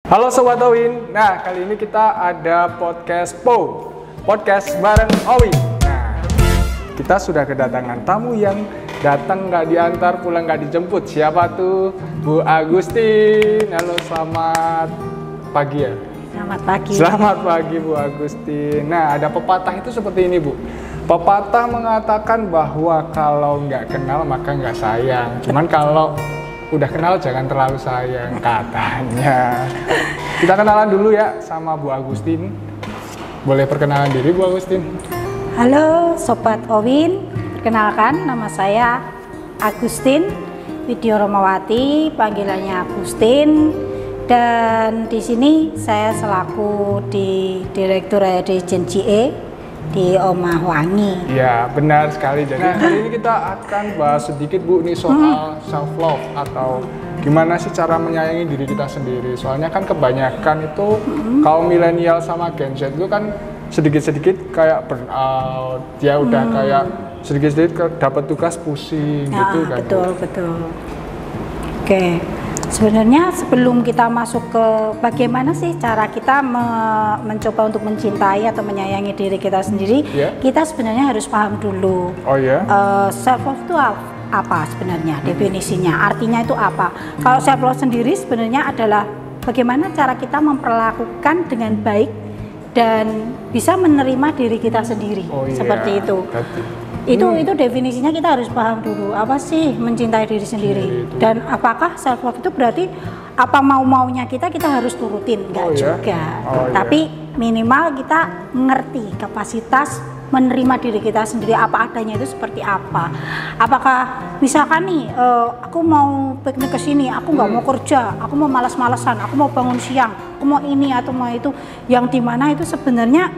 Halo Sobat Owin, nah kali ini kita ada podcast bareng Owin. Nah, kita sudah kedatangan tamu yang datang nggak diantar, pulang nggak dijemput. Siapa tuh? Bu Agustin. Halo, selamat pagi ya? Selamat pagi. Selamat pagi Bu Agustin. Nah, ada pepatah itu seperti ini Bu. Pepatah mengatakan bahwa kalau nggak kenal maka nggak sayang. Cuman kalau udah kenal jangan terlalu sayang katanya. Kita kenalan dulu ya sama Bu Agustin. Boleh perkenalan diri Bu Agustin? Halo Sobat Owin, perkenalkan nama saya Agustin Widyo Romawati, panggilannya Agustin. Dan di sini saya selaku di Direktur Agen GE di Omah Wangi. Ya, benar sekali. Jadi kali ini kita akan bahas sedikit Bu nih soal self love atau gimana sih cara menyayangi diri kita sendiri. Soalnya kan kebanyakan itu kaum milenial sama Gen Z itu kan sedikit-sedikit kayak burnout. Dia udah kayak sedikit-sedikit dapat tugas pusing gitu kan. Betul. Oke. Sebenarnya sebelum kita masuk ke bagaimana sih cara kita mencoba untuk mencintai atau menyayangi diri kita sendiri, kita sebenarnya harus paham dulu. Oh ya? Self love itu apa sebenarnya definisinya? Artinya itu apa? Kalau self love sendiri sebenarnya adalah bagaimana cara kita memperlakukan dengan baik dan bisa menerima diri kita sendiri. Seperti itu. Itu definisinya kita harus paham dulu, apa sih mencintai diri sendiri dan apakah self love itu berarti apa maunya kita harus turutin, enggak juga. Tapi minimal kita mengerti kapasitas menerima diri kita sendiri apa adanya itu seperti apa. Apakah misalkan nih aku mau piknik ke sini, aku nggak mau kerja, aku mau malas-malasan, aku mau bangun siang, aku mau ini atau mau itu, yang dimana itu sebenarnya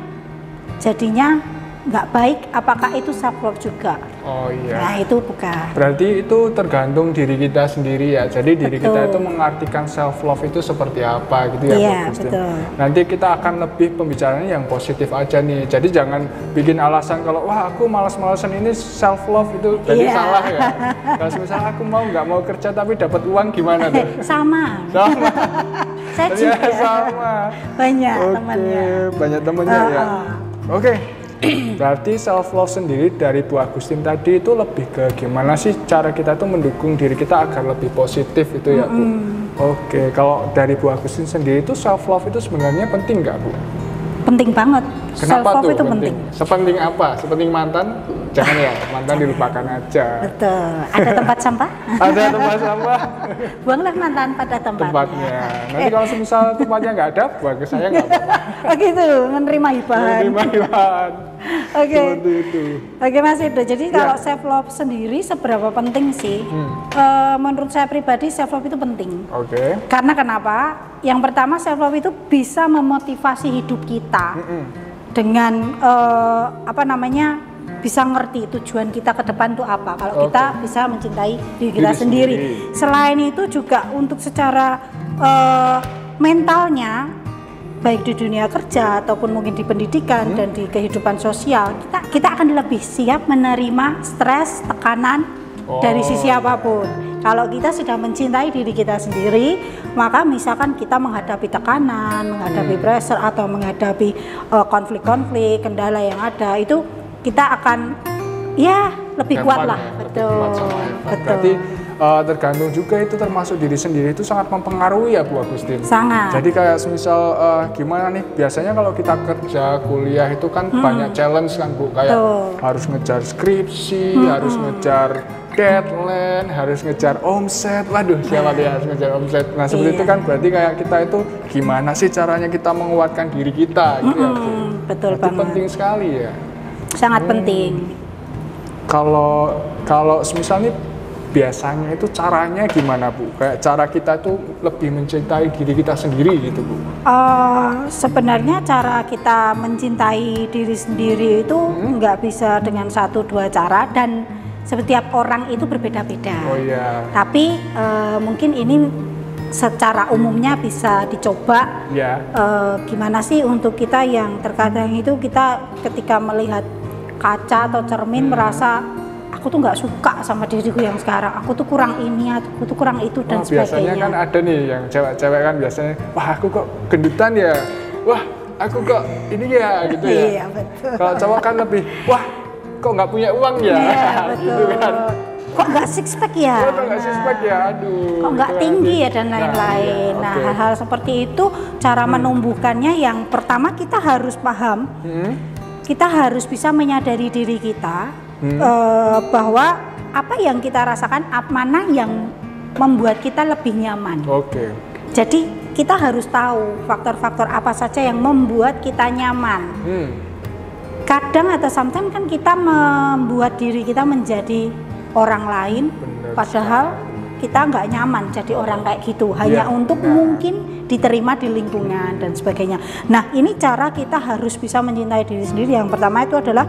jadinya nggak baik, apakah itu self love juga? Oh iya. Nah itu bukan. Berarti itu tergantung diri kita sendiri ya. Jadi diri kita itu mengartikan self love itu seperti apa gitu ya. Iya betul. Nanti kita akan lebih pembicaraannya yang positif aja nih. Jadi jangan bikin alasan kalau wah aku malas-malasan ini self love itu jadi salah ya. Kalau misalnya aku nggak mau kerja tapi dapat uang gimana tuh? Sama. Saya juga. Sama. Banyak temannya. Banyak temannya ya. Oke. Berarti self love sendiri dari Bu Agustin tadi itu lebih ke gimana sih cara kita tuh mendukung diri kita agar lebih positif itu ya Bu. Oke, kalau dari Bu Agustin sendiri itu self love itu sebenarnya penting nggak Bu? Penting banget. Kenapa self love tuh itu penting? Sepenting apa? Sepenting mantan? Jangan ya, mantan dilupakan aja. Betul. Ada tempat sampah? Ada tempat sampah. Buanglah mantan pada tempatnya. Nanti kalau misal tempatnya nggak ada, buang ke saya nggak apa-apa. Oh gitu, menerima hibahan. Oke. Oke Mas Ido. Jadi kalau self love sendiri seberapa penting sih? Menurut saya pribadi self love itu penting. Oke. Karena kenapa? Yang pertama self love itu bisa memotivasi hidup kita dengan bisa ngerti tujuan kita ke depan itu apa. Kalau kita bisa mencintai diri kita sendiri. Selain itu juga untuk secara mentalnya, baik di dunia kerja ataupun mungkin di pendidikan dan di kehidupan sosial, kita akan lebih siap menerima stres, tekanan dari sisi apapun. Kalau kita sudah mencintai diri kita sendiri, maka misalkan kita menghadapi tekanan, menghadapi pressure atau menghadapi konflik-konflik, kendala yang ada, itu kita akan lebih kuat lah. Betul. Berarti tergantung juga itu termasuk diri sendiri itu sangat mempengaruhi ya Bu Agustin. Sangat. Jadi kayak misal gimana nih, biasanya kalau kita kerja kuliah itu kan banyak challenge kan Bu, kayak harus ngejar skripsi, harus ngejar deadline, harus ngejar omset. Waduh, siapa dia harus ngejar omset. Nah seperti itu kan berarti kayak kita itu gimana sih caranya kita menguatkan diri kita gitu ya Bu. Betul berarti banget. Penting sekali ya. Sangat penting. Kalau misalnya biasanya itu caranya gimana Bu? Kayak cara kita tuh lebih mencintai diri kita sendiri gitu Bu? Sebenarnya cara kita mencintai diri sendiri itu nggak bisa dengan 1-2 cara dan setiap orang itu berbeda-beda. Oh iya. Tapi mungkin ini secara umumnya bisa dicoba. Gimana sih untuk kita yang terkadang itu kita ketika melihat kaca atau cermin merasa aku tuh nggak suka sama diriku yang sekarang, aku tuh kurang ini, aku tuh kurang itu dan biasanya sebagainya. kan ada nih yang cewek-cewek kan biasanya, wah aku kok gendutan ya, wah aku kok ini ya gitu ya. Iya, betul. Kalau cowok kan lebih, wah kok nggak punya uang ya, Iya, gitu betul. kan. Kok nggak six pack ya? Oh, kok nggak six pack ya, aduh. Kok nggak gitu tinggi kan. ya dan lain-lain. iya, Nah, oke. hal-hal seperti itu cara menumbuhkannya yang pertama kita harus paham, kita harus bisa menyadari diri kita bahwa apa yang kita rasakan, mana yang membuat kita lebih nyaman. Oke. Jadi kita harus tahu faktor-faktor apa saja yang membuat kita nyaman. Kadang atau sometimes kan kita membuat diri kita menjadi orang lain, Bener padahal kita nggak nyaman jadi orang kayak gitu, hanya Iya, untuk mungkin diterima di lingkungan dan sebagainya. Nah, ini cara kita harus bisa mencintai diri sendiri. Yang pertama itu adalah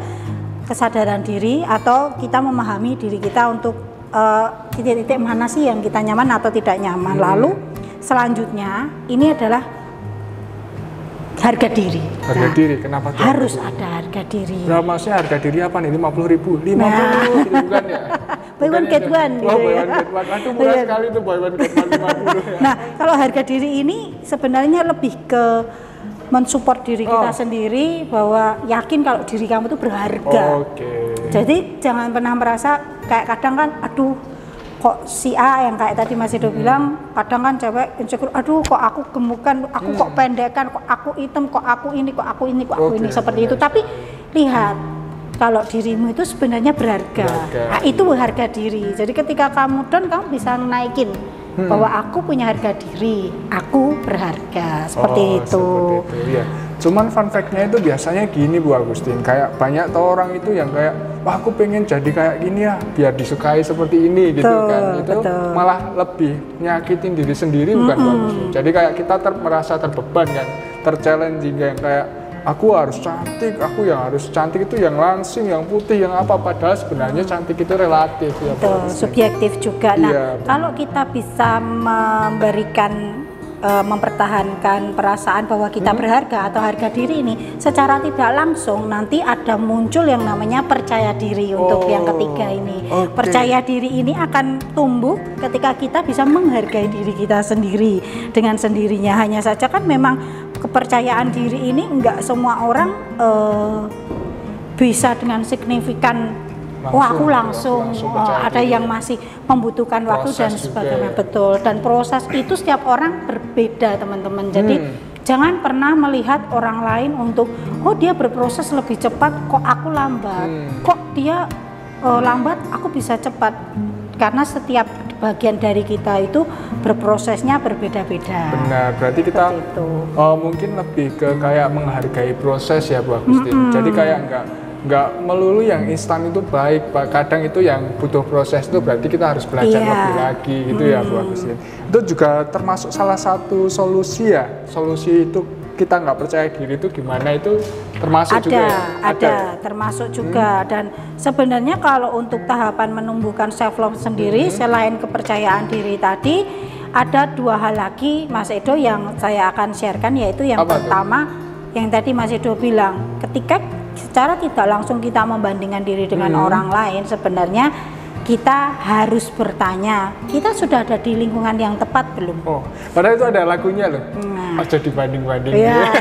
kesadaran diri atau kita memahami diri kita untuk titik-titik mana sih yang kita nyaman atau tidak nyaman. Lalu selanjutnya ini adalah harga diri. Harga diri, kenapa tuh? Harus ada harga diri. Berapa maksudnya harga diri apa nih? 50.000, 50 gitu bukan ya? Buy one get one Oh, gitu buy ya. one get one. Aduh murah sekali tuh buy one get one 50 ya. Nah, kalau harga diri ini sebenarnya lebih ke mensupport diri kita sendiri, bahwa yakin kalau diri kamu itu berharga. Oke. Jadi jangan pernah merasa kayak kadang kan, aduh kok si A yang kayak tadi Mas Edo bilang, kadang kan cewek insecure, aduh kok aku gemukan, aku kok pendekan, kok aku hitam, kok aku ini, kok aku ini, kok aku ini, seperti itu. Tapi lihat, kalau dirimu itu sebenarnya berharga. Nah, itu harga diri. Jadi ketika kamu down, kamu bisa naikin bahwa aku punya harga diri, aku berharga, seperti itu. Seperti itu ya. Cuman fun fact-nya itu biasanya gini Bu Agustin, kayak banyak tuh orang itu yang kayak, wah aku pengen jadi kayak gini ya, biar disukai seperti ini gitu kan. Itu malah lebih nyakitin diri sendiri bukan Bu Agustin. Jadi kayak kita merasa terbeban kan, terchallenge juga yang kayak aku harus cantik, aku yang harus cantik itu yang langsing, yang putih, yang apa, padahal sebenarnya cantik itu relatif ya. Betul, subjektif juga. Nah, Iya, kalau kita bisa memberikan mempertahankan perasaan bahwa kita berharga atau harga diri ini secara tidak langsung, nanti ada muncul yang namanya percaya diri untuk yang ketiga ini. Percaya diri ini akan tumbuh ketika kita bisa menghargai diri kita sendiri dengan sendirinya. Hanya saja kan memang kepercayaan diri ini enggak semua orang bisa dengan signifikan. Wah aku langsung ada yang masih membutuhkan waktu dan sebagainya. Betul, dan proses itu setiap orang berbeda teman-teman. Jadi jangan pernah melihat orang lain untuk dia berproses lebih cepat, kok aku lambat, kok dia lambat, aku bisa cepat. Karena setiap bagian dari kita itu berprosesnya berbeda-beda. Benar, berarti kita mungkin lebih ke kayak menghargai proses ya Bu Agustin. Jadi kayak nggak melulu yang instan itu baik, kadang itu yang butuh proses itu berarti kita harus belajar lebih lagi gitu ya Bu Agustin. Itu juga termasuk salah satu solusi ya, solusi itu kita nggak percaya diri itu gimana, itu termasuk juga ya? Ada termasuk juga. Dan sebenarnya kalau untuk tahapan menumbuhkan self love sendiri, selain kepercayaan diri tadi, ada dua hal lagi Mas Edo yang saya akan sharekan, yaitu yang pertama yang tadi Mas Edo bilang, ketika secara tidak langsung kita membandingkan diri dengan orang lain, sebenarnya kita harus bertanya, kita sudah ada di lingkungan yang tepat belum? Padahal itu ada lagunya loh. Aja dibanding-banding. Ya,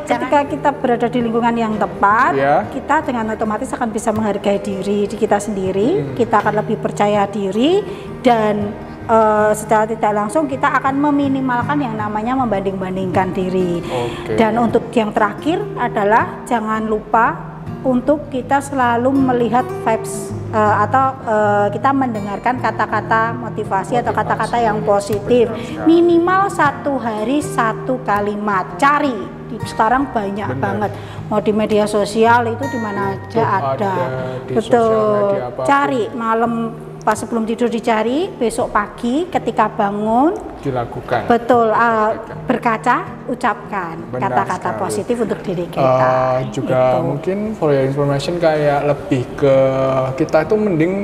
ketika kita berada di lingkungan yang tepat, kita dengan otomatis akan bisa menghargai diri kita sendiri, kita akan lebih percaya diri, dan secara tidak langsung kita akan meminimalkan yang namanya membanding-bandingkan diri. Dan untuk yang terakhir adalah jangan lupa untuk kita selalu melihat vibes atau kita mendengarkan kata-kata motivasi atau kata-kata yang positif. Minimal satu hari satu kalimat. Cari, sekarang banyak banget, mau di media sosial itu di mana aja ada. Betul, cari malam pas sebelum tidur, dicari, besok pagi ketika bangun dilakukan. Betul, berkaca, ucapkan kata-kata positif untuk diri kita. Juga mungkin for your information kayak lebih ke kita itu mending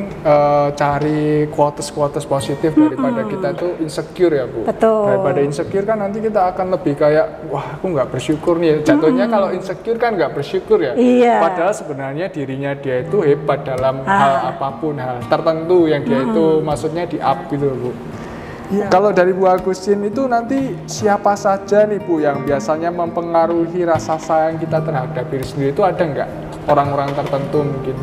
cari quotes positif daripada kita itu insecure ya Bu. Betul. Daripada insecure kan nanti kita akan lebih kayak wah aku nggak bersyukur nih. Jatuhnya kalau insecure kan nggak bersyukur ya. Iya. Padahal sebenarnya dirinya dia itu hebat dalam hal apapun, hal tertentu yang dia itu maksudnya di up gitu Bu. Ya. Kalau dari Bu Agustin itu nanti siapa saja nih Bu yang biasanya mempengaruhi rasa sayang kita terhadap diri sendiri itu ada nggak? Orang-orang tertentu mungkin?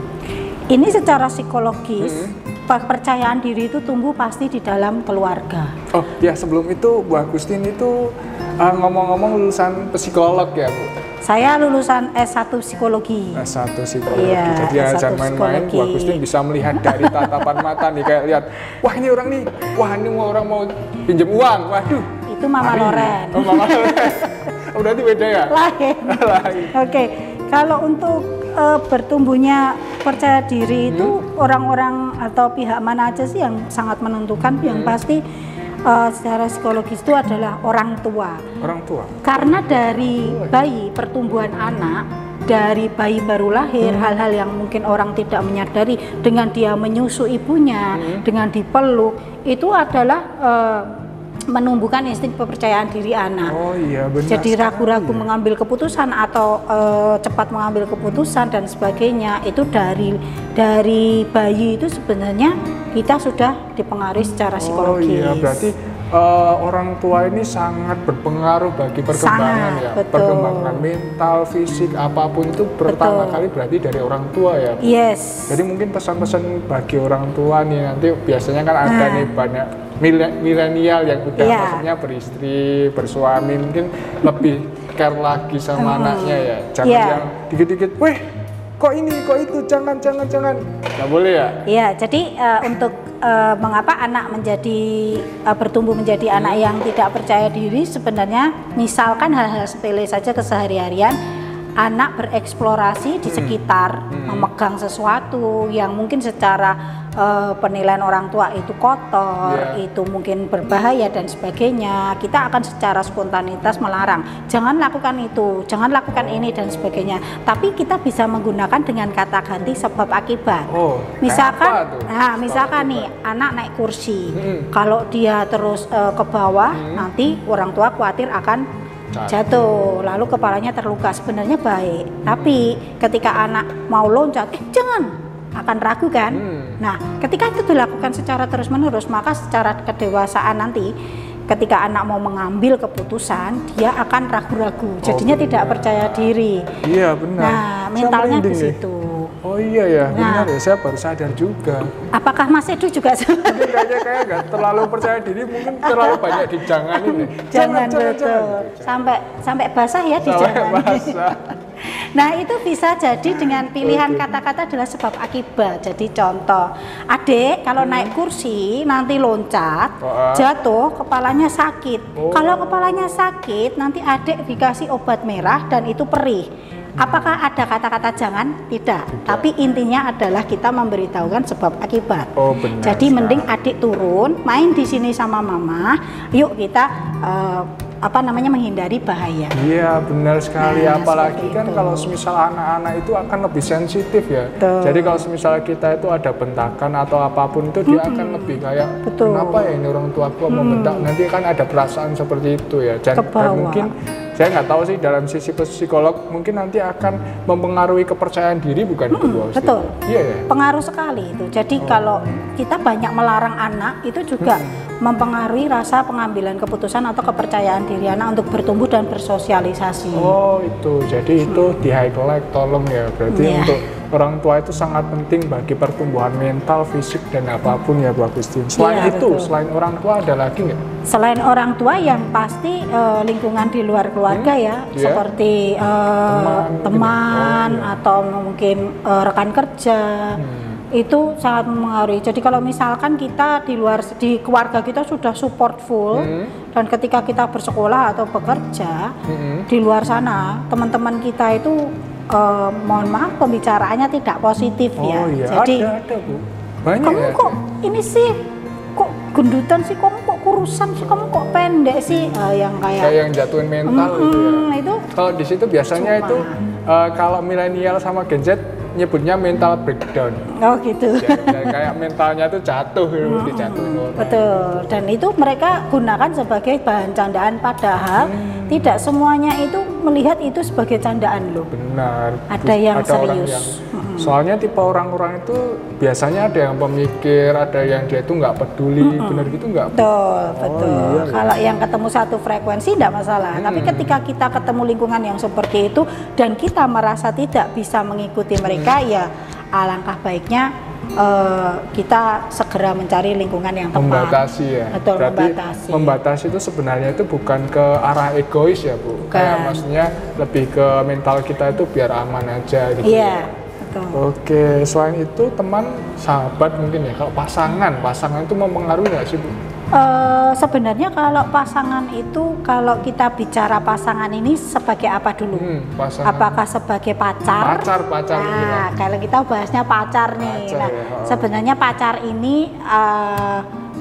Ini secara psikologis, kepercayaan diri itu tumbuh pasti di dalam keluarga. Oh ya, sebelum itu Bu Agustin itu ngomong-ngomong lulusan psikolog ya Bu? Saya lulusan S1 Psikologi. S1 Psikologi. Iya, Jadi jangan main-main, Bu Agustin bisa melihat dari tatapan mata nih, kayak lihat, wah ini orang nih, wah ini orang mau pinjam uang, waduh. Itu Mama Loren. Oh Mama Loren. Oh, berarti beda ya? Lain. Oke, kalau untuk bertumbuhnya percaya diri itu orang-orang atau pihak mana aja sih yang sangat menentukan? Yang pasti secara psikologis itu adalah orang tua. Orang tua. Karena dari bayi, pertumbuhan anak, dari bayi baru lahir, hal-hal yang mungkin orang tidak menyadari, dengan dia menyusu ibunya, dengan dipeluk, itu adalah menumbuhkan insting kepercayaan diri anak. Oh iya benar. Jadi ragu-ragu mengambil keputusan atau cepat mengambil keputusan dan sebagainya, itu dari bayi itu sebenarnya kita sudah dipengaruhi secara psikologis. Oh iya, berarti orang tua ini sangat berpengaruh bagi perkembangan ya, betul. Perkembangan mental, fisik, apapun itu pertama kali berarti dari orang tua ya. Yes. Jadi mungkin pesan-pesan bagi orang tua nih, nanti biasanya kan ada nih banyak milenial yang udah maksudnya beristri, bersuami, mungkin lebih care lagi sama anaknya ya. Jangan yang dikit-dikit, weh kok ini, kok itu, jangan. Nggak boleh ya? Iya, jadi untuk mengapa anak bertumbuh menjadi anak yang tidak percaya diri, sebenarnya misalkan hal-hal sepele saja kesehari-harian, anak bereksplorasi di sekitar, memegang sesuatu yang mungkin secara penilaian orang tua itu kotor, itu mungkin berbahaya dan sebagainya, kita akan secara spontanitas melarang, jangan lakukan itu, jangan lakukan ini dan sebagainya. Tapi kita bisa menggunakan dengan kata ganti sebab akibat. Misalkan nih anak naik kursi, kalau dia terus ke bawah, nanti orang tua khawatir akan jatuh, lalu kepalanya terluka. Sebenarnya baik, tapi ketika anak mau loncat, jangan, akan ragu kan? Nah, ketika itu dilakukan secara terus-menerus, maka secara kedewasaan nanti ketika anak mau mengambil keputusan, dia akan ragu-ragu, jadinya tidak percaya diri. Iya benar. Nah, mentalnya di situ. Oh iya ya, benar ya, saya baru sadar juga. Apakah Mas Edu juga mungkin kayak nggak terlalu percaya diri, mungkin terlalu banyak di jangan ini. Jangan. Sampai basah ya di jangan. Nah, itu bisa jadi dengan pilihan kata-kata adalah sebab akibat. Jadi contoh, adik kalau naik kursi nanti loncat, jatuh, kepalanya sakit. Kalau kepalanya sakit, nanti adik dikasih obat merah dan itu perih. Apakah ada kata-kata jangan? Tidak. Tapi intinya adalah kita memberitahukan sebab akibat. Jadi mending adik turun, main di sini sama mama. Yuk kita menghindari bahaya. Iya benar sekali, apalagi kan kalau semisal anak-anak itu akan lebih sensitif ya. Jadi kalau semisal kita itu ada bentakan atau apapun itu dia akan lebih kayak kenapa ya ini orang tua aku membentak, nanti kan ada perasaan seperti itu ya. Dan mungkin saya nggak tahu sih dalam sisi psikolog mungkin nanti akan mempengaruhi kepercayaan diri, bukan itu Bu? Betul. Iya ya. Pengaruh sekali itu. Jadi kalau kita banyak melarang anak itu juga mempengaruhi rasa pengambilan keputusan atau kepercayaan diri anak untuk bertumbuh dan bersosialisasi. Oh itu, jadi itu di highlight tolong ya, berarti untuk orang tua itu sangat penting bagi pertumbuhan mental, fisik dan apapun ya Bu Agustin. Selain itu, selain orang tua ada lagi nggak? Selain orang tua yang pasti lingkungan di luar keluarga seperti teman atau mungkin rekan kerja. Itu sangat mempengaruhi. Jadi kalau misalkan kita di keluarga kita sudah support full dan ketika kita bersekolah atau bekerja di luar sana, teman-teman kita itu mohon maaf pembicaraannya tidak positif ya. Iya. Jadi ada Bu. Banyak kamu kok ini sih kok gendutan sih, kamu kok kurusan sih, kamu kok pendek sih, yang kayak yang jatuhin mental gitu ya. itu Kalau di situ biasanya cuma. itu kalau milenial sama Gen Z nyebutnya mental breakdown. oh gitu. Dan kayak mentalnya tuh jatuh gitu, dijatuhin orang. Betul, dan itu mereka gunakan sebagai bahan candaan, padahal tidak semuanya itu melihat itu sebagai candaan loh. Benar. Ada yang orang serius. yang, soalnya tipe orang-orang itu biasanya ada yang pemikir, ada yang dia itu nggak peduli, benar gitu nggak? Betul, betul. iya. Kalau yang ketemu satu frekuensi tidak masalah, tapi ketika kita ketemu lingkungan yang seperti itu dan kita merasa tidak bisa mengikuti mereka, ya alangkah baiknya kita segera mencari lingkungan yang tepat. Membatasi ya. Betul, Berarti membatasi. membatasi itu sebenarnya itu bukan ke arah egois ya Bu. Bukan. Kayak maksudnya lebih ke mental kita itu biar aman aja gitu. Iya, ya. betul. Oke, selain itu teman, sahabat mungkin ya. Kalau pasangan itu mempengaruhi nggak sih Bu? Sebenarnya kalau pasangan itu, kalau kita bicara pasangan ini sebagai apa dulu? Pasangan. Apakah sebagai pacar? Pacar. Nah, kalau kita bahasnya pacar nih. Pacar, Nah, ya. sebenarnya pacar ini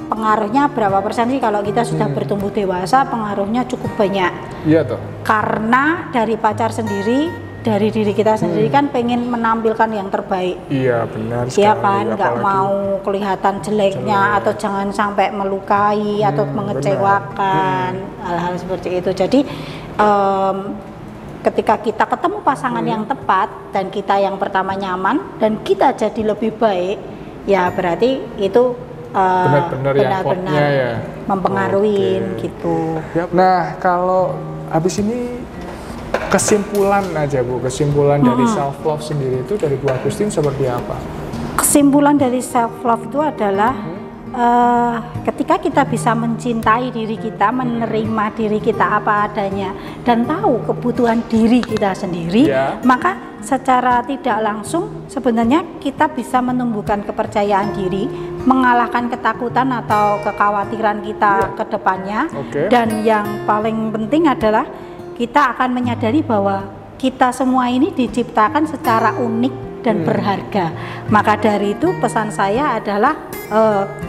pengaruhnya berapa persen sih? Kalau kita sudah bertumbuh dewasa, pengaruhnya cukup banyak. Iya toh. Karena dari pacar sendiri, dari diri kita sendiri kan pengen menampilkan yang terbaik. Iya benar sekali. Dia kan nggak Apalagi- mau kelihatan jeleknya atau jangan sampai melukai atau mengecewakan, hal-hal seperti itu. Jadi ketika kita ketemu pasangan yang tepat dan kita yang pertama nyaman dan kita jadi lebih baik, ya berarti itu Benar-benar yang klopnya ya. mempengaruhi Oke. gitu. Yap. Nah, kalau habis ini kesimpulan aja Bu, kesimpulan dari self love sendiri itu dari Bu Agustin seperti apa? Kesimpulan dari self love itu adalah ketika kita bisa mencintai diri kita, menerima diri kita apa adanya dan tahu kebutuhan diri kita sendiri, Ya. maka secara tidak langsung sebenarnya kita bisa menumbuhkan kepercayaan diri, mengalahkan ketakutan atau kekhawatiran kita ke depannya. Oke. Dan yang paling penting adalah kita akan menyadari bahwa kita semua ini diciptakan secara unik dan berharga. Maka dari itu pesan saya adalah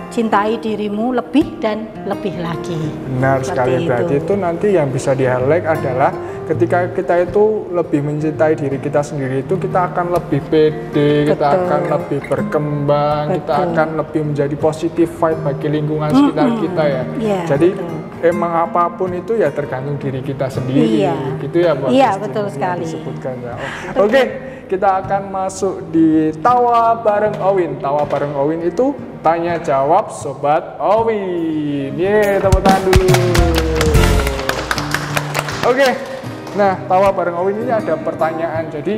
cintai dirimu lebih dan lebih lagi. Benar Seperti sekali, berarti itu nanti yang bisa di-highlight adalah ketika kita itu lebih mencintai diri kita sendiri itu kita akan lebih pede, kita Betul. akan lebih berkembang, kita Betul. akan lebih menjadi positive vibe bagi lingkungan sekitar kita ya. Iya, Jadi betul. emang apapun itu ya tergantung diri kita sendiri, Iya. gitu ya Bu Iya, Agustin, betul yang sekali. disebutkan ya. Oke, kita akan masuk di Tawa Bareng Owin. Tawa Bareng Owin itu tanya jawab Sobat Owin. Yeay, tepuk tangan dulu. Oke, nah Tawa Bareng Owin ini ada pertanyaan. Jadi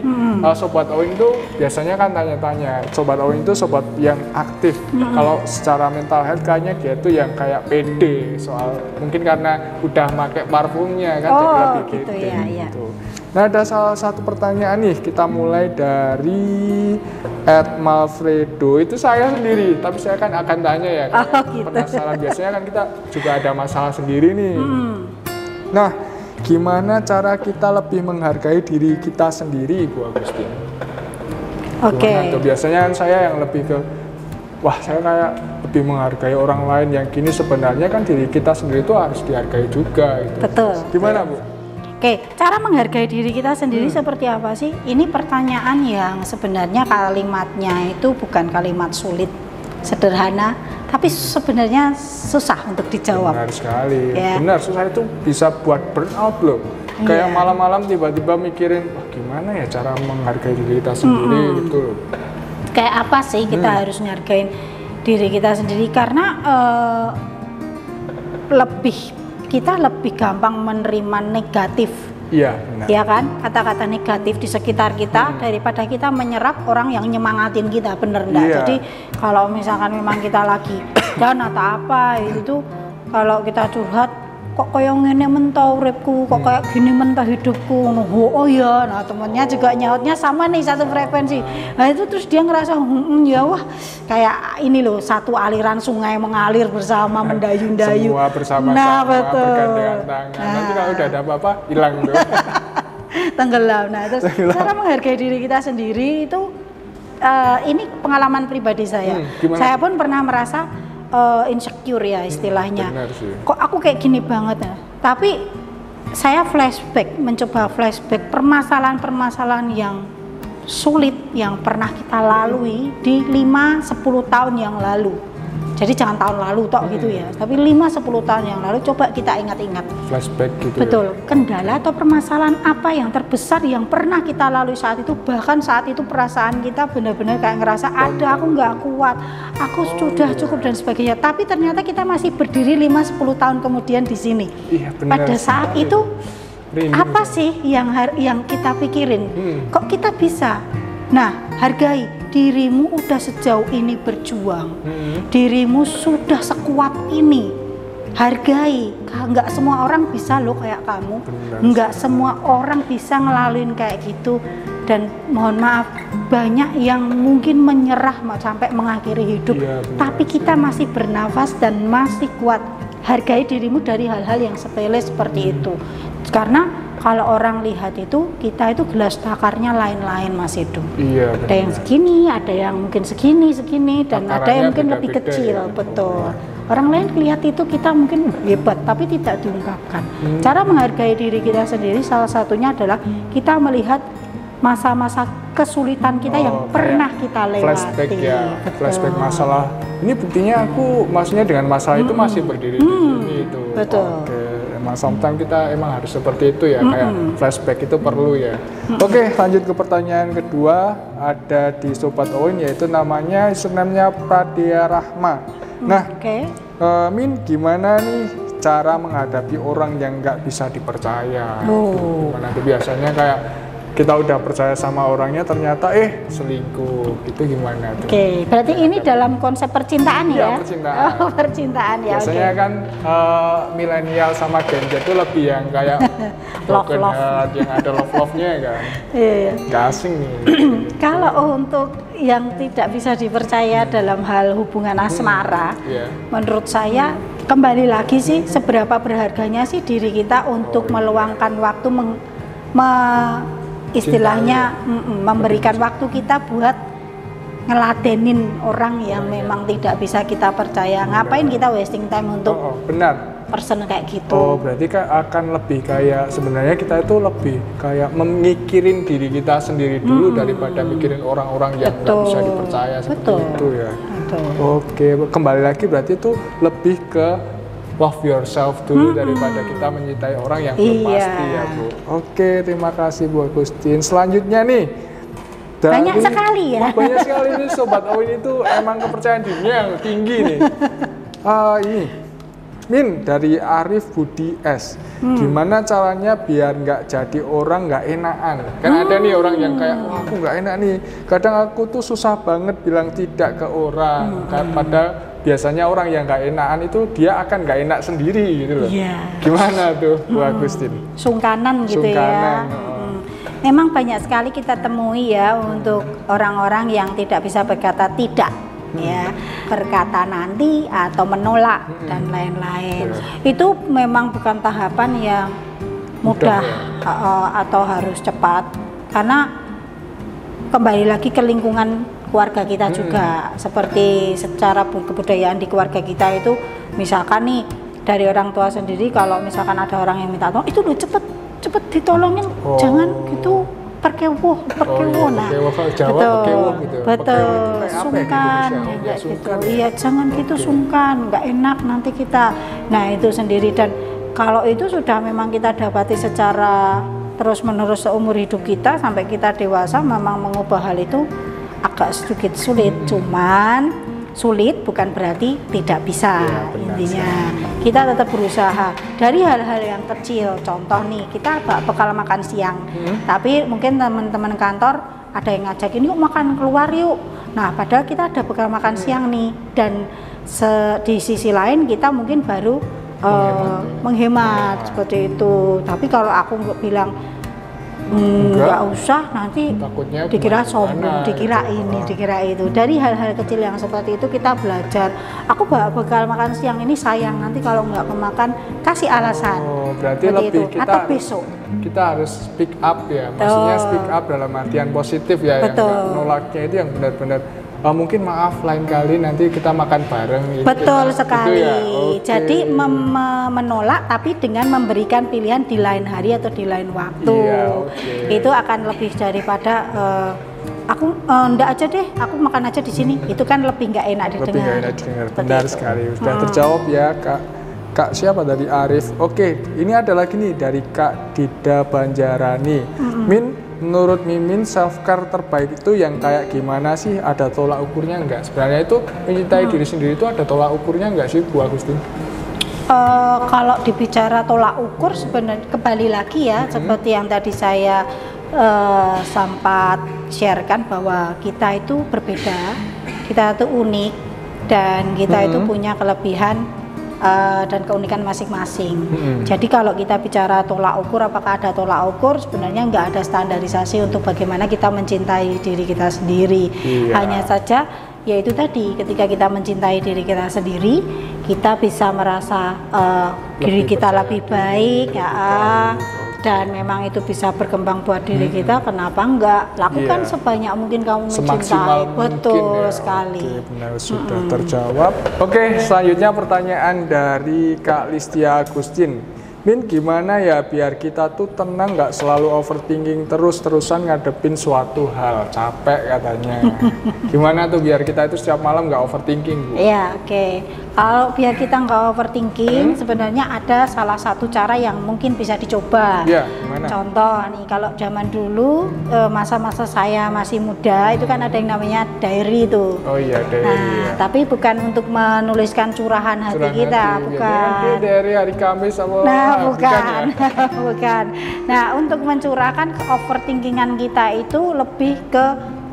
Sobat Owin itu biasanya kan tanya-tanya. Sobat Owin itu sobat yang aktif. Kalau secara mental health kayaknya dia tuh yang kayak pede. Soal mungkin karena udah pakai parfumnya kan jadi Oh, lebih gitu pede. ya, iya. Gitu. Nah, ada salah satu pertanyaan nih, kita mulai dari @malfredo. Itu saya sendiri, tapi saya kan akan tanya ya. Oh, gitu. Penasaran, biasanya kan kita juga ada masalah sendiri nih. Nah, gimana cara kita lebih menghargai diri kita sendiri, Bu Agustin? Oke. Gimana tuh? Biasanya kan saya yang lebih ke, wah saya kayak lebih menghargai orang lain, yang gini sebenarnya kan diri kita sendiri itu harus dihargai juga gitu. Betul. Gimana Bu? Oke, cara menghargai diri kita sendiri seperti apa sih? Ini pertanyaan yang sebenarnya kalimatnya itu bukan kalimat sulit, sederhana, tapi sebenarnya susah untuk dijawab. Benar sekali, Ya. benar, susah itu bisa buat burnout loh. Kayak Iya. malam-malam tiba-tiba mikirin, wah gimana ya cara menghargai diri kita sendiri gitu loh. Kayak apa sih kita harus ngargain diri kita sendiri? Karena kita lebih gampang menerima negatif, Iya, benar. ya kan? Kata-kata negatif di sekitar kita daripada kita menyerap orang yang nyemangatin kita, bener enggak? Iya. Jadi kalau misalkan memang kita lagi down atau apa itu, kalau kita curhat, kok kayak ngene mentah uripku, kok kayak gini mentah hidupku, oh ya, nah temennya juga nyautnya sama nih, satu frekuensi. Nah itu terus dia ngerasa ya wah kayak ini loh, satu aliran sungai mengalir bersama, mendayung-dayung. Semua bersama-sama, Nah, betul. bergandengan tangan. Nanti kalau udah ada apa-apa, hilang tuh. Tenggelam. Nah terus cara menghargai diri kita sendiri itu ini pengalaman pribadi saya. Gimana? Saya pun pernah merasa insecure ya istilahnya. Benar sih. Kok aku kayak gini banget ya? Tapi saya mencoba flashback permasalahan-permasalahan yang sulit yang pernah kita lalui di 5-10 tahun yang lalu. Jadi jangan tahun lalu tok gitu ya, tapi 5-10 tahun yang lalu coba kita ingat-ingat. Flashback gitu. Betul, ya? kendala atau permasalahan apa yang terbesar yang pernah kita lalui saat itu, bahkan saat itu perasaan kita benar-benar kayak ngerasa ada aku nggak kuat, aku sudah cukup dan sebagainya. Tapi ternyata kita masih berdiri 5-10 tahun kemudian di sini. Iya, benar. Pada saat itu apa sih yang kita pikirin? Kok kita bisa? Nah, hargai dirimu udah sejauh ini berjuang, dirimu sudah sekuat ini, hargai. Nggak semua orang bisa loh kayak kamu, nggak semua orang bisa ngelaluin kayak gitu. Dan mohon maaf, banyak yang mungkin menyerah sampai mengakhiri hidup, tapi kita masih bernafas dan masih kuat. Hargai dirimu dari hal-hal yang sepele seperti itu, karena kalau orang lihat itu, kita itu gelas takarnya lain-lain Mas Edo. Iya, ada yang segini, ada yang mungkin segini, dan ada yang mungkin lebih kecil, ya. Betul. Orang lain lihat itu kita mungkin hebat, tapi tidak diungkapkan. Cara menghargai diri kita sendiri salah satunya adalah kita melihat masa-masa kesulitan kita yang pernah kita lewati. Flashback ya, flashback masalah. Ini buktinya aku, maksudnya dengan masalah itu masih berdiri di sini itu. Betul. Oke. Emang sometimes kita emang harus seperti itu ya, kayak flashback itu perlu ya. Oke, lanjut ke pertanyaan kedua, ada di Sobat Owen, yaitu namanya username-nya Pradia Rahma. Nah, Min, gimana nih cara menghadapi orang yang nggak bisa dipercaya? Gimana tuh biasanya kayak kita udah percaya sama orangnya ternyata selingkuh, itu gimana tuh? Oke, berarti ini dalam konsep percintaan ya? Percintaan. Oh, percintaan ya. Biasanya kan milenial sama Gen Z itu lebih yang kayak broken heart, yang ada love-nya kan. Iya. Gak asing nih. Kalau untuk yang tidak bisa dipercaya dalam hal hubungan asmara, menurut saya kembali lagi sih seberapa berharganya sih diri kita untuk meluangkan waktu istilahnya memberikan waktu kita buat ngeladenin orang yang memang tidak bisa kita percaya. Ngapain kita wasting time untuk person kayak gitu? Oh, berarti akan lebih kayak sebenarnya kita itu lebih kayak memikirin diri kita sendiri dulu daripada mikirin orang-orang yang nggak bisa dipercaya seperti itu ya. Oke, kembali lagi berarti itu lebih ke love yourself dulu daripada kita mencintai orang yang belum pasti ya Bu. Oke, terima kasih Bu Agustin. Selanjutnya nih, banyak sekali ya. Banyak sekali nih Sobat Owen, itu emang kepercayaan dirinya yang tinggi nih. Ini Min dari Arif Budi S. Gimana caranya biar nggak jadi orang nggak enakan? Kan ada nih orang yang kayak, wah aku nggak enak nih. Kadang aku tuh susah banget bilang tidak ke orang. Padahal biasanya orang yang nggak enakan itu dia akan nggak enak sendiri gitu loh. Gimana tuh Bu Agustin? Sungkanan gitu ya. Memang banyak sekali kita temui ya untuk orang-orang yang tidak bisa berkata tidak. Ya, berkata nanti atau menolak dan lain-lain. Itu memang bukan tahapan yang mudah atau harus cepat, karena kembali lagi ke lingkungan keluarga kita juga. Seperti secara kebudayaan di keluarga kita itu, misalkan nih dari orang tua sendiri, kalau misalkan ada orang yang minta tolong, itu udah cepet ditolongin, jangan gitu. Perkewuh, nah, betul, sungkan, ya gitu. Iya, jangan gitu sungkan, nggak enak nanti kita. Nah itu sendiri, dan kalau itu sudah memang kita dapati secara terus-menerus seumur hidup kita sampai kita dewasa, memang mengubah hal itu agak sedikit sulit. Cuman sulit bukan berarti tidak bisa. Intinya kita tetap berusaha dari hal-hal yang kecil. Contoh nih, kita bakal makan siang, tapi mungkin teman-teman kantor ada yang ngajakin yuk makan keluar yuk. Nah padahal kita ada bekal makan siang nih, dan di sisi lain kita mungkin baru menghemat seperti itu. Tapi kalau aku nggak bilang nggak usah, nanti takutnya dikira sombong, dikira ini, dikira itu. Dari hal-hal kecil yang seperti itu kita belajar. Aku bakal makan siang ini sayang, nanti kalau nggak kemakan kasih alasan. Berarti lebih itu. Atau besok kita harus speak up ya, maksudnya speak up dalam artian positif ya. Betul. Yang nolaknya itu yang benar-benar mungkin maaf lain kali nanti kita makan bareng. Betul sekali. Ya? Okay. Jadi menolak tapi dengan memberikan pilihan di lain hari atau di lain waktu. Iya, itu akan lebih daripada aku enggak aja deh, aku makan aja di sini. Itu kan lebih nggak enak didengar. Lebih nggak enak didengar. Benar sekali. Sudah terjawab ya Kak siapa dari Arif. Oke, ini ada lagi nih dari Kak Dida Banjarani. Min, menurut Mimin self care terbaik itu yang kayak gimana sih? Ada tolak ukurnya nggak? Sebenarnya itu mencintai diri sendiri itu ada tolak ukurnya nggak sih Bu Agustin? Kalau dibicara tolak ukur sebenarnya kembali lagi ya seperti yang tadi saya sempat sharekan bahwa kita itu berbeda, kita itu unik dan kita itu punya kelebihan dan keunikan masing-masing. Jadi kalau kita bicara tolak ukur, apakah ada tolak ukur? Sebenarnya nggak ada standarisasi untuk bagaimana kita mencintai diri kita sendiri. Hanya saja yaitu tadi ketika kita mencintai diri kita sendiri, kita bisa merasa diri kita lebih baik ya. Dan memang itu bisa berkembang buat diri kita, kenapa enggak? Lakukan sebanyak mungkin kamu mencintai. Betul sekali. Oke, benar, sudah terjawab. Oke, selanjutnya pertanyaan dari Kak Listia Agustin. Min, gimana ya biar kita tuh tenang, nggak selalu overthinking terus-terusan ngadepin suatu hal, capek katanya. Gimana tuh biar kita itu setiap malam nggak overthinking, Bu? Iya, oke. Kalau biar kita nggak overthinking, sebenarnya ada salah satu cara yang mungkin bisa dicoba. Iya, gimana? Contoh nih, kalau zaman dulu masa-masa saya masih muda, itu kan ada yang namanya diary tuh. Oh iya, diary. Nah, tapi bukan untuk menuliskan curahan hati kita, bukan. Diary hari Kamis sama. Nah, bukan. Bukan. Nah, untuk mencurahkan overthinkingan kita itu lebih ke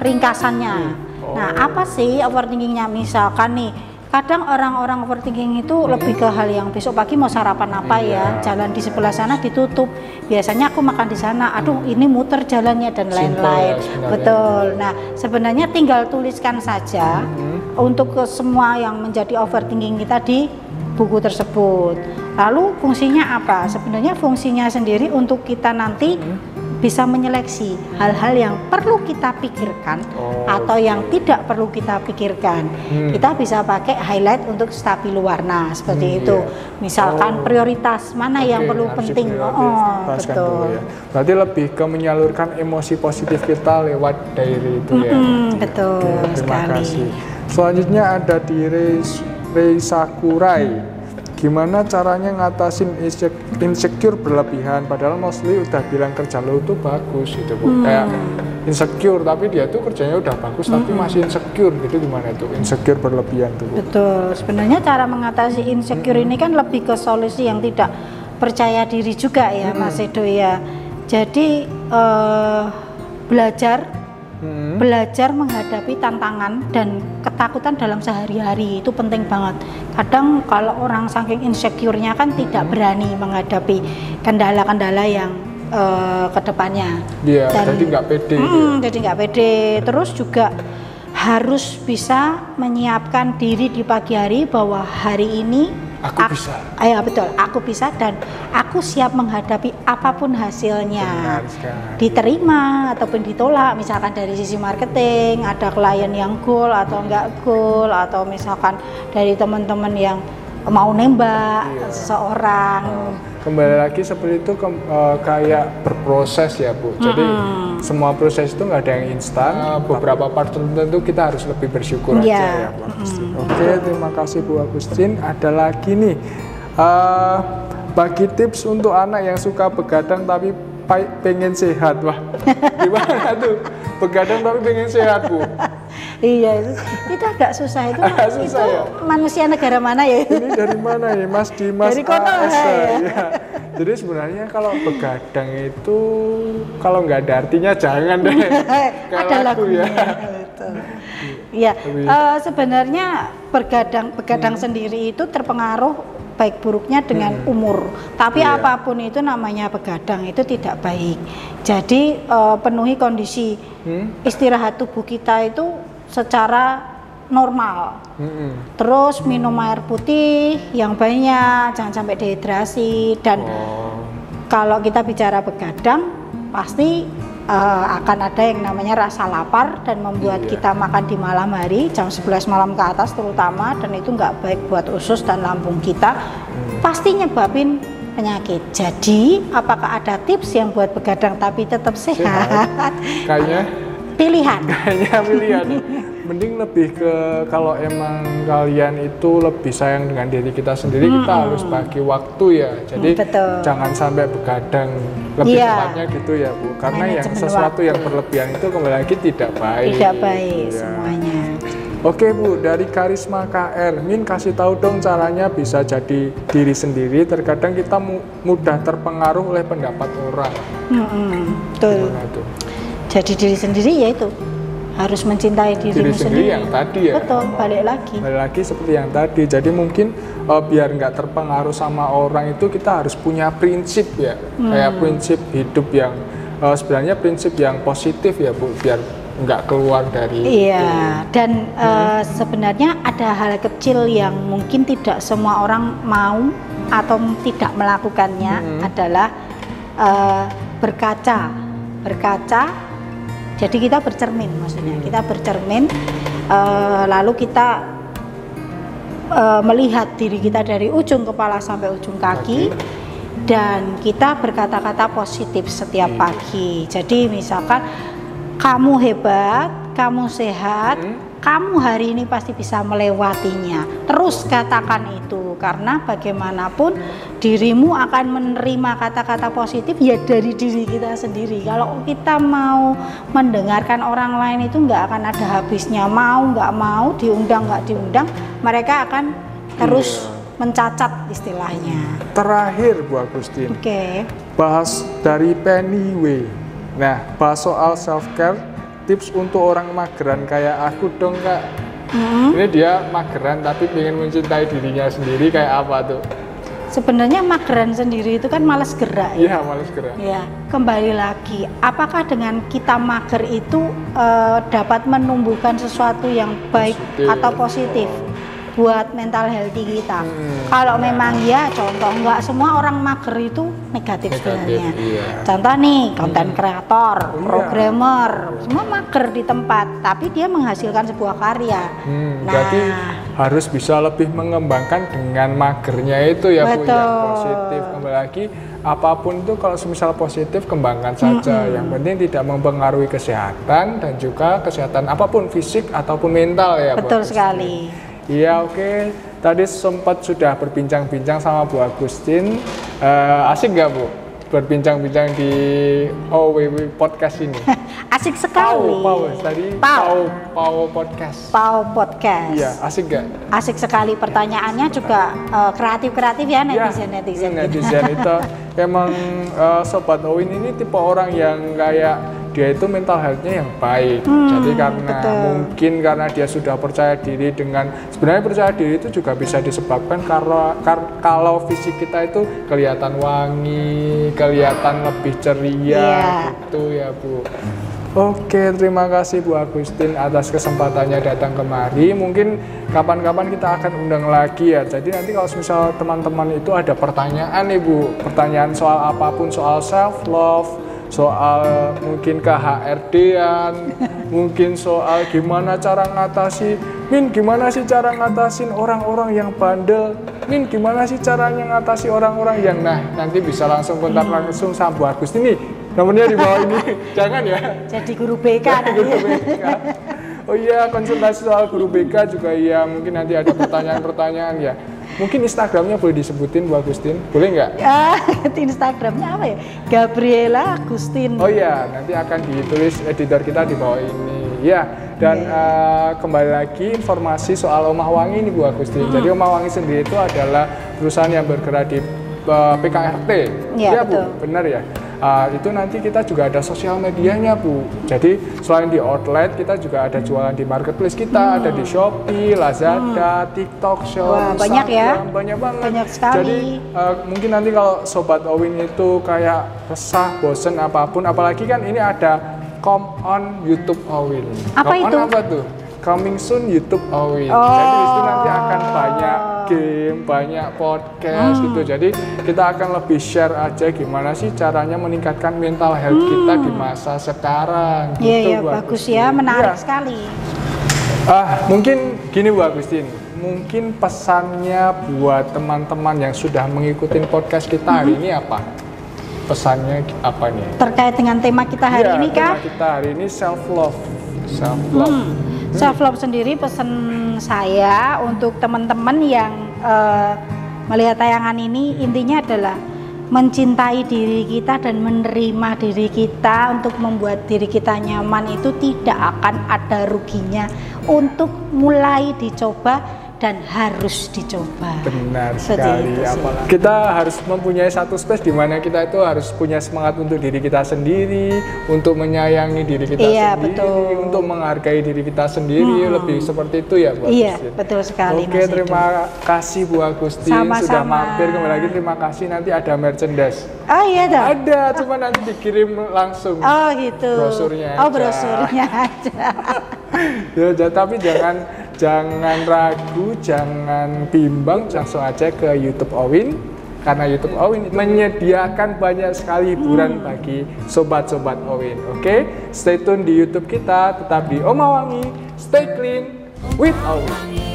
ringkasannya. Nah, apa sih overthinkingnya? Misalkan nih, kadang orang-orang overthinking itu lebih ke hal yang besok pagi mau sarapan apa ya, jalan di sebelah sana ditutup, biasanya aku makan di sana, aduh ini muter jalannya dan lain-lain. Betul. Nah, sebenarnya tinggal tuliskan saja untuk ke semua yang menjadi overthinking kita di buku tersebut. Lalu fungsinya apa? Sebenarnya fungsinya sendiri untuk kita nanti bisa menyeleksi hal-hal yang perlu kita pikirkan atau yang tidak perlu kita pikirkan. Kita bisa pakai highlight untuk stabilo warna seperti itu. Misalkan prioritas mana yang perlu penting. Betul. Ya. Berarti lebih ke menyalurkan emosi positif kita lewat diary itu ya. Betul Terima sekali. kasih. Selanjutnya ada di Rei Sakurai. Gimana caranya ngatasin insecure berlebihan, padahal mostly udah bilang kerja lo itu bagus gitu Bu. Kayak insecure tapi dia tuh kerjanya udah bagus tapi masih insecure gitu, gimana itu insecure berlebihan tuh Bu? Betul, sebenarnya cara mengatasi insecure ini kan lebih ke solusi yang tidak percaya diri juga ya Mas Edo ya. Jadi belajar menghadapi tantangan dan ketakutan dalam sehari-hari itu penting banget. Kadang kalau orang saking insecure-nya kan tidak berani menghadapi kendala-kendala yang ke depannya. Iya, jadi nggak pede. Jadi nggak pede. Terus juga harus bisa menyiapkan diri di pagi hari bahwa hari ini aku bisa. Iya betul, aku bisa dan aku siap menghadapi apapun hasilnya. Diterima ataupun ditolak, misalkan dari sisi marketing, ada klien yang goal atau enggak goal, atau misalkan dari teman-teman yang mau nembak seseorang. Kembali lagi seperti itu kayak berproses ya Bu. Jadi semua proses itu nggak ada yang instan. Beberapa part tertentu kita harus lebih bersyukur aja ya Bu Agustin. Oke, terima kasih Bu Agustin. Ada lagi nih, bagi tips untuk anak yang suka begadang tapi pengen sehat. Wah, gimana tuh? Begadang tapi pengen sehat Bu? Iya, itu agak susah itu. Susah ya? Manusia negara mana ya? Ini dari mana ya Mas Dimas? Dari Konoha ya. Jadi sebenarnya kalau begadang itu kalau nggak ada artinya jangan deh. Ada lagunya. Ya, sebenarnya begadang sendiri itu terpengaruh baik buruknya dengan umur. Tapi apapun itu namanya begadang itu tidak baik. Jadi penuhi kondisi istirahat tubuh kita itu secara normal. Terus minum air putih yang banyak, jangan sampai dehidrasi. Dan kalau kita bicara begadang, pasti akan ada yang namanya rasa lapar dan membuat kita makan di malam hari jam 11 malam ke atas terutama, dan itu nggak baik buat usus dan lambung kita, pasti nyebabin penyakit. Jadi apakah ada tips yang buat begadang tapi tetap sehat? Kayaknya pilihan. Kayaknya pilihan. Mending lebih ke kalau emang kalian itu lebih sayang dengan diri kita sendiri, kita harus bagi waktu ya. Jadi jangan sampai begadang, lebih tepatnya gitu ya Bu. Karena yang sesuatu yang berlebihan itu kembali lagi tidak baik. Tidak baik semuanya. Oke Bu, dari Karisma KR, Min kasih tahu dong caranya bisa jadi diri sendiri. Terkadang kita mudah terpengaruh oleh pendapat orang. Betul. Jadi diri sendiri yaitu harus mencintai diri sendiri yang tadi ya. Betul, balik lagi seperti yang tadi. Jadi mungkin biar nggak terpengaruh sama orang itu kita harus punya prinsip ya, kayak prinsip hidup yang sebenarnya prinsip yang positif ya Bu, biar nggak keluar dari itu. Dan sebenarnya ada hal kecil yang mungkin tidak semua orang mau atau tidak melakukannya, adalah berkaca. Jadi kita bercermin, maksudnya kita bercermin, lalu kita melihat diri kita dari ujung kepala sampai ujung kaki, dan kita berkata-kata positif setiap pagi. Jadi misalkan kamu hebat, kamu sehat, kamu hari ini pasti bisa melewatinya. Terus katakan itu, karena bagaimanapun dirimu akan menerima kata-kata positif ya dari diri kita sendiri. Kalau kita mau mendengarkan orang lain itu nggak akan ada habisnya. Mau nggak mau, diundang nggak diundang, mereka akan terus mencacat istilahnya. Terakhir Bu Agustin, bahas dari Penny Way. Nah, bahas soal self care, tips untuk orang mageran kayak aku dong Kak. Ini dia mageran tapi pengen mencintai dirinya sendiri, kayak apa tuh? Sebenarnya mageran sendiri itu kan malas gerak ya. Iya, malas gerak. Ya, kembali lagi, apakah dengan kita mager itu dapat menumbuhkan sesuatu yang baik atau positif buat mental healthy kita? Kalau memang ya, contoh, nggak semua orang mager itu negatif sebenarnya. Contoh nih, konten kreator, programmer, semua mager di tempat, tapi dia menghasilkan sebuah karya. Berarti harus bisa lebih mengembangkan dengan magernya itu ya Bu, yang positif. Kembali lagi, apapun itu kalau semisal positif, kembangkan saja. Yang penting tidak mempengaruhi kesehatan dan juga kesehatan apapun, fisik ataupun mental ya Bu. Betul sekali. Iya, oke. Tadi sempat sudah berbincang-bincang sama Bu Agustin. Asik nggak Bu berbincang-bincang di OWW Podcast ini? Asik sekali. Pau Podcast. Pau Podcast. Iya, asik nggak? Asik sekali. Pertanyaannya juga kreatif-kreatif ya, netizen itu emang Sobat Owin ini tipe orang yang kayak dia itu mental health-nya yang baik. Jadi mungkin karena dia sudah percaya diri, dengan sebenarnya percaya diri itu juga bisa disebabkan kalau fisik kita itu kelihatan wangi, kelihatan lebih ceria gitu ya Bu. Oke, terima kasih Bu Agustin atas kesempatannya datang kemari. Mungkin kapan-kapan kita akan undang lagi ya. Jadi nanti kalau misal teman-teman itu ada pertanyaan nih Bu, pertanyaan soal apapun, soal self love, soal mungkin KHRD-an, mungkin soal gimana cara ngatasi, Min gimana sih cara ngatasin orang-orang yang bandel, Min gimana sih caranya ngatasi orang-orang yang, nah nanti bisa langsung kontak langsung sama Bu Agustin nih, nomornya di bawah ini. Jangan ya jadi guru BK. Guru BK. Oh iya, konsultasi soal guru BK juga ya, mungkin nanti ada pertanyaan-pertanyaan ya. Mungkin Instagramnya boleh disebutin Bu Agustin, boleh nggak? Instagramnya apa ya? Gabriela Agustin. Oh iya, nanti akan ditulis editor kita di bawah ini. Ya, dan kembali lagi informasi soal Omah Wangi ini Bu Agustin. Jadi Omah Wangi sendiri itu adalah perusahaan yang bergerak di PKRT. Ya Bu, benar ya. Itu nanti kita juga ada sosial medianya Bu. Jadi selain di outlet, kita juga ada jualan di marketplace kita, ada di Shopee, Lazada, TikTok Shop. Wah, banyak ya? Banyak banget. Banyak sekali. Jadi mungkin nanti kalau Sobat Owin itu kayak resah, bosen apapun, apalagi kan ini ada Come on YouTube Owin. Apa itu? Apa tuh? Coming soon YouTube Owin. Jadi itu nanti akan banyak game, banyak podcast gitu. Jadi kita akan lebih share aja gimana sih caranya meningkatkan mental health kita di masa sekarang. Iya, Gitu, iya, Bu bagus Agustin. ya, menarik Iya. sekali. Mungkin gini Bu Agustin, mungkin pesannya buat teman-teman yang sudah mengikuti podcast kita hari ini apa? Pesannya apa nih? Terkait dengan tema kita hari ini kah? Tema kita hari ini self love. Self love. Self love sendiri pesan saya untuk teman-teman yang melihat tayangan ini, intinya adalah mencintai diri kita dan menerima diri kita. Untuk membuat diri kita nyaman itu tidak akan ada ruginya, untuk mulai dicoba dan harus dicoba. Benar Seperti sekali. itu sih. Apalagi kita harus mempunyai satu space di mana kita itu harus punya semangat untuk diri kita sendiri, untuk menyayangi diri kita Iya, sendiri, betul. untuk menghargai diri kita sendiri, lebih seperti itu ya Bu Iya, Agustin. betul sekali. Oke, Mas terima kasih Bu Agustin Sama-sama. sudah mampir. Kembali lagi terima kasih, nanti ada merchandise. Oh iya dong. Ada, cuma nanti dikirim langsung. Oh gitu. Brosurnya Oh aja. brosurnya aja. Ya, tapi jangan ragu, jangan bimbang, langsung aja ke YouTube Owin, karena YouTube Owin menyediakan banyak sekali hiburan bagi sobat-sobat Owin. Oke, stay tune di YouTube kita, tetap di Omawangi, stay clean with Owin.